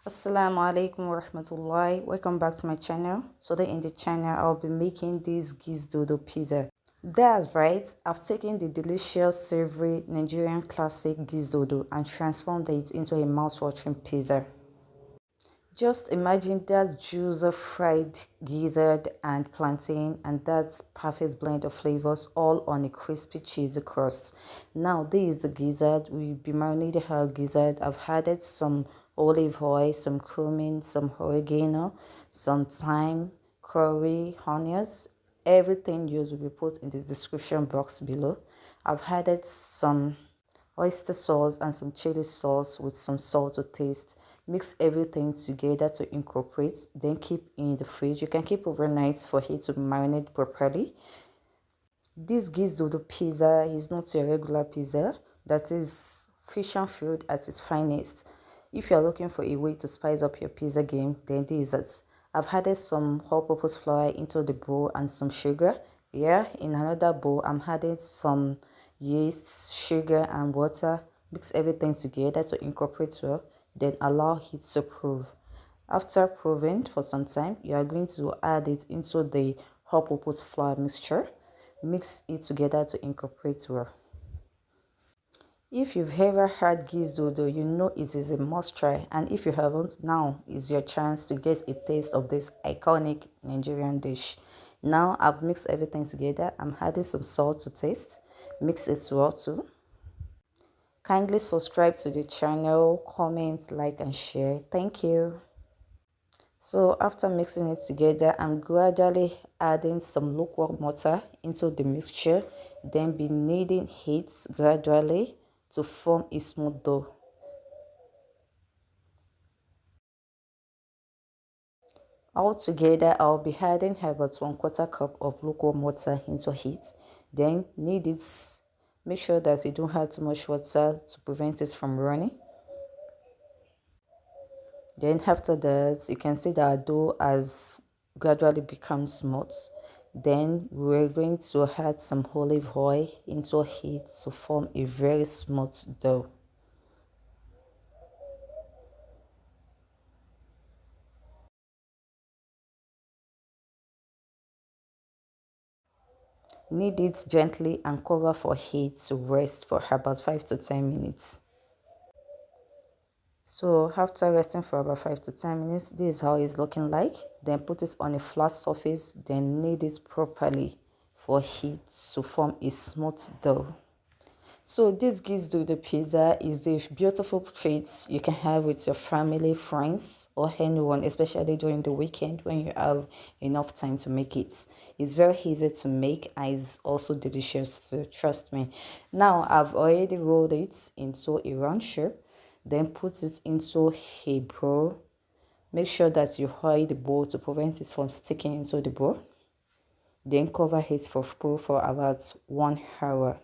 Assalamu alaikum wa rahmatullahi. Welcome back to my channel. Today in the channel I'll be making this Gizdodo pizza. That's right, I've taken the delicious savory Nigerian classic Gizdodo and transformed it into a mouth-watering pizza. Just imagine that juicy fried gizzard and plantain and that perfect blend of flavors all on a crispy cheesy crust. Now this is the gizzard. We'll be marinating our gizzard. I've added some olive oil, some cumin, some oregano, some thyme, curry, onions. Everything used will be put in the description box below. I've added some oyster sauce and some chili sauce with some salt to taste. Mix everything together to incorporate, then keep in the fridge. You can keep overnight for it to marinate properly. This Gizdodo pizza is not your regular pizza, that is fusion food at its finest. If you are looking for a way to spice up your pizza game, then this is it. I've added some all-purpose flour into the bowl and some sugar. Yeah, in another bowl, I'm adding some yeast, sugar, and water. Mix everything together to incorporate well, then allow it to prove. After proving for some time, you are going to add it into the all-purpose flour mixture. Mix it together to incorporate well. If you've ever had Gizdodo, you know it is a must try, and if you haven't, now is your chance to get a taste of this iconic Nigerian dish. Now I've mixed everything together. I'm adding some salt to taste. Mix it well too. Kindly subscribe to the channel, comment, like, and share. Thank you. So after mixing it together, I'm gradually adding some lukewarm water into the mixture, then be kneading it gradually to form a smooth dough. Altogether, I'll be adding about 1/4 cup of lukewarm water into it. Then knead it. Make sure that you don't add too much water to prevent it from running. Then after that, you can see that our dough has gradually become smooth. Then we're going to add some olive oil into it to form a very smooth dough. Knead it gently and cover for it to rest for about 5 to 10 minutes. So after resting for about 5 to 10 minutes, this is how it's looking like. Then put it on a flat surface, then knead it properly for it to form a smooth dough. So this Gizdodo pizza is a beautiful treat you can have with your family, friends, or anyone, especially during the weekend when you have enough time to make it. It's very easy to make and it's also delicious too, trust me. Now I've already rolled it into a round shape, then put it into a bowl. Make sure that you oil the bowl to prevent it from sticking into the bowl. Then cover it for about 1 hour.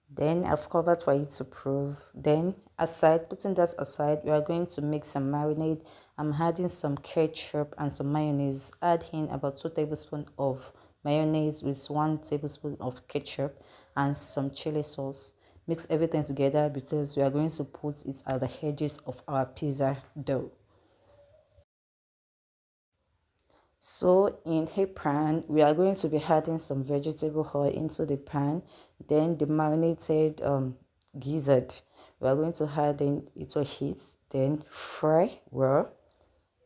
Then I've covered for it to prove. Then putting that aside, we are going to make some marinade. I'm adding some ketchup and some mayonnaise. Add in about 2 tablespoons of mayonnaise with 1 tablespoon of ketchup and some chili sauce. Mix everything together because we are going to put it at the edges of our pizza dough. So in a pan, we are going to be adding some vegetable oil into the pan. Then the marinated gizzard, we are going to add in into heat. Then fry well.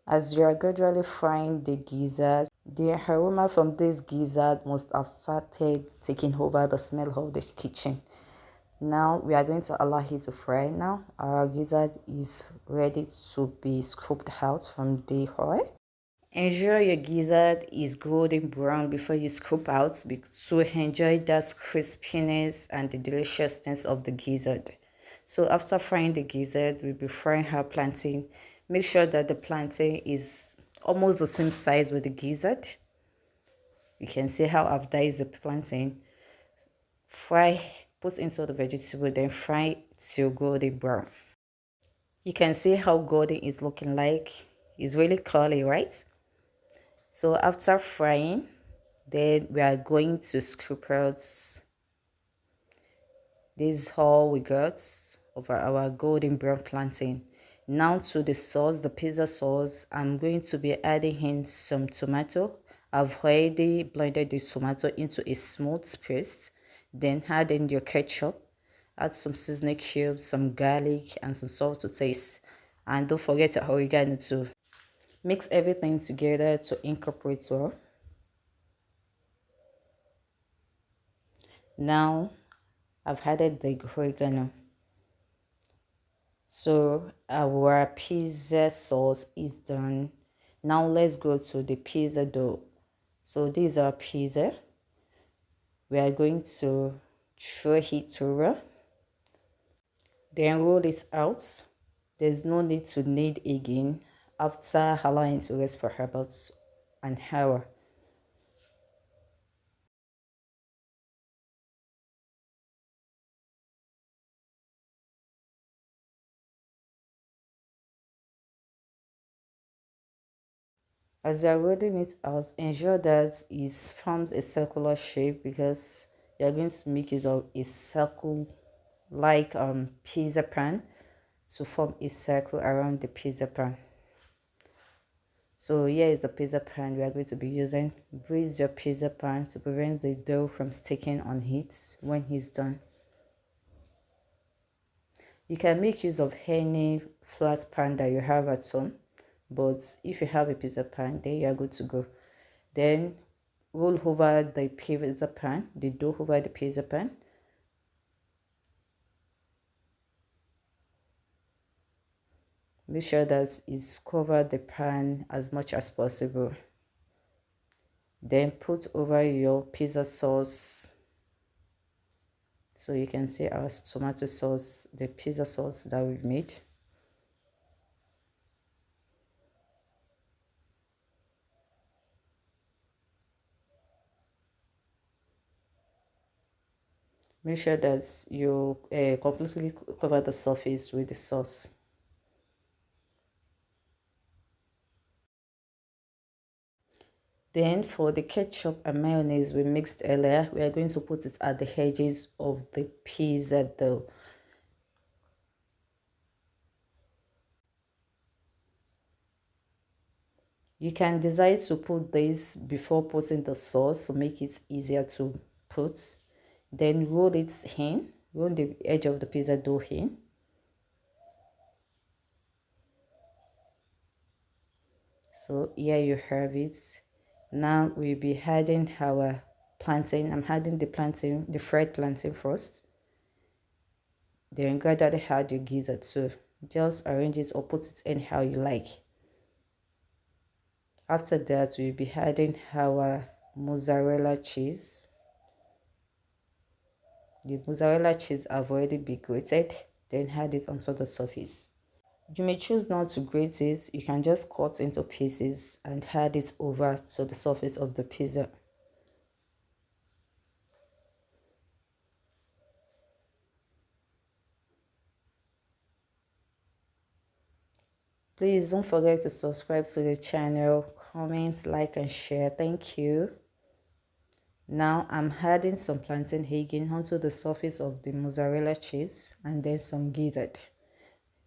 As you are gradually frying the gizzard, the aroma from this gizzard must have started taking over the smell of the kitchen. Now we are going to allow it to fry. Now our gizzard is ready to be scooped out from the oil. Ensure your gizzard is golden brown before you scoop out to enjoy that crispiness and the deliciousness of the gizzard. So after frying the gizzard, we'll be frying our plantain. Make sure that the plantain is almost the same size with the gizzard. You can see how I've diced the plantain. Fry, put into the vegetable, then fry till golden brown. You can see how golden is looking like. It's really curly, right? So after frying, Then we are going to scoop out. This is all we got of our golden brown plantain. Now to the sauce, the pizza sauce, I'm going to be adding in some tomato. I've already blended the tomato into a smooth paste. Then add in your ketchup. Add some seasoning cubes, some garlic, and some salt to taste. And don't forget your oregano too. Mix everything together to incorporate well. Now I've added the oregano. So our pizza sauce is done. Now let's go to the pizza dough. So this is our pizza. We are going to throw it over, then roll it out. There's no need to knead again after allowing it to rest for about an hour. As you're rolling it out, ensure that it forms a circular shape because you're going to make use of a circle like pizza pan to form a circle around the pizza pan. So here is the pizza pan we are going to be using. Grease your pizza pan to prevent the dough from sticking on it when it's done. You can make use of any flat pan that you have at home, but if you have a pizza pan, then you are good to go. Then roll over the pizza pan, the dough over the pizza pan. Make sure that it's covered the pan as much as possible. Then put over your pizza sauce. So you can see our tomato sauce, the pizza sauce that we've made. Make sure that you completely cover the surface with the sauce. Then for the ketchup and mayonnaise we mixed earlier, we are going to put it at the edges of the pizza dough. You can decide to put this before putting the sauce to make it easier to put. Then roll it in, roll the edge of the pizza dough in. So here you have it. Now we'll be adding our plantain. I'm adding the plantain, the fried plantain first. Then gradually add your gizzard too. Just arrange it or put it anyhow you like. After that, we'll be adding our mozzarella cheese. The mozzarella cheese have already been grated. Then add it onto the surface. You may choose not to grate it. You can just cut into pieces and add it over to the surface of the pizza. Please don't forget to subscribe to the channel, comment, like, and share. Thank you. Now I'm adding some plantain again onto the surface of the mozzarella cheese and then some gizzard.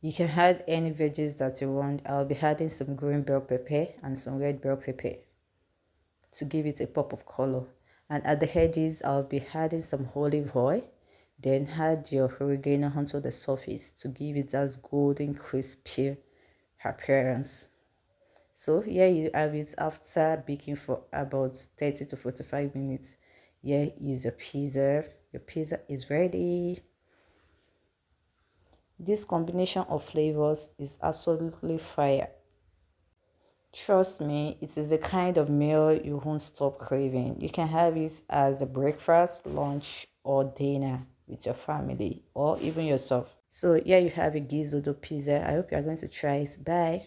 You can add any veggies that you want. I'll be adding some green bell pepper and some red bell pepper to give it a pop of color. And at the edges, I'll be adding some olive oil. Then add your oregano onto the surface to give it that golden crispy appearance. So here you have it after baking for about 30 to 45 minutes. Here is your pizza. Your pizza is ready. This combination of flavors is absolutely fire. Trust me, it is a kind of meal you won't stop craving. You can have it as a breakfast, lunch, or dinner with your family or even yourself. So here you have a Gizdodo pizza. I hope you are going to try it. Bye.